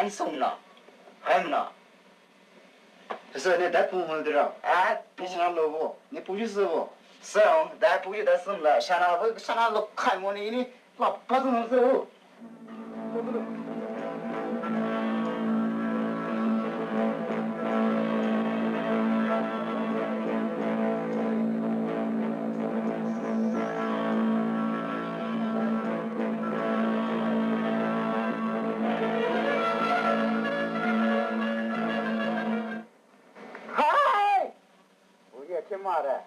还送呢，还么呢？是你带不回的了？哎，你想那老婆，你不去是不？是哦，但不就得什么了？像那老看我呢，你老不怎么走。嗨，我也挺麻的。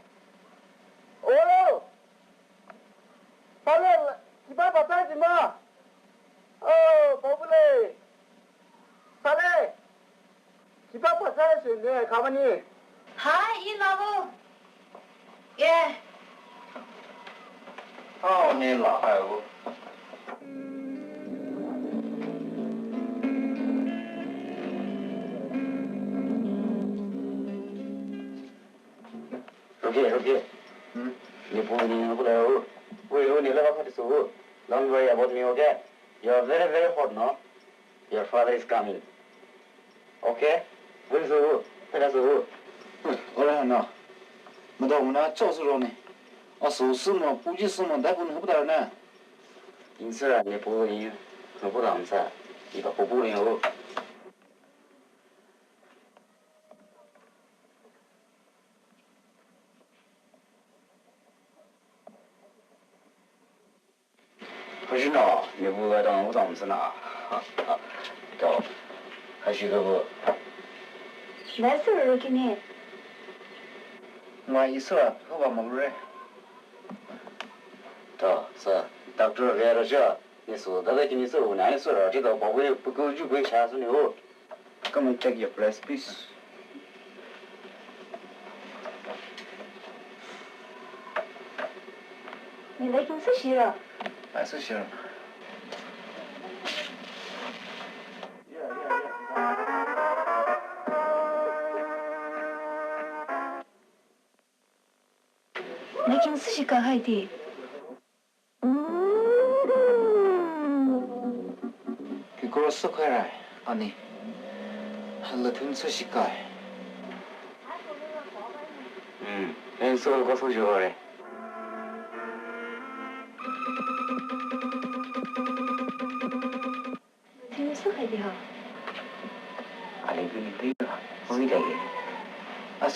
哦喽，到了，你爸爸在的吗？哦，宝贝嘞，啥嘞？你爸爸在谁呢？看吧你。嗨，你老婆。耶。哦，你老害我。OK，你不能不来哦。为了你那个的时候，让我也不明白。You're very very hot now. Your father is coming. OK，为时候，这个时候。我来呢，没到我那教授了呢。啊，手势嘛，估计是嘛，带不能不得呢。因此啊，你不能很不当噻，你把不能哦。可是呢，你不该当我当子呢，到，还是个不。来事儿给你。我一说，我把毛人。到是，doctor 来了这，你说他在给你说，那你说了，这个宝贝不够就不钱是你哦。根本take your place, please. 你来公司去了？还是行。来公司去干啥的？给过了4块来，啊你，还了听出去干？人说我说就好嘞。听说还的哈。啊，你给你对了，我给你。啊。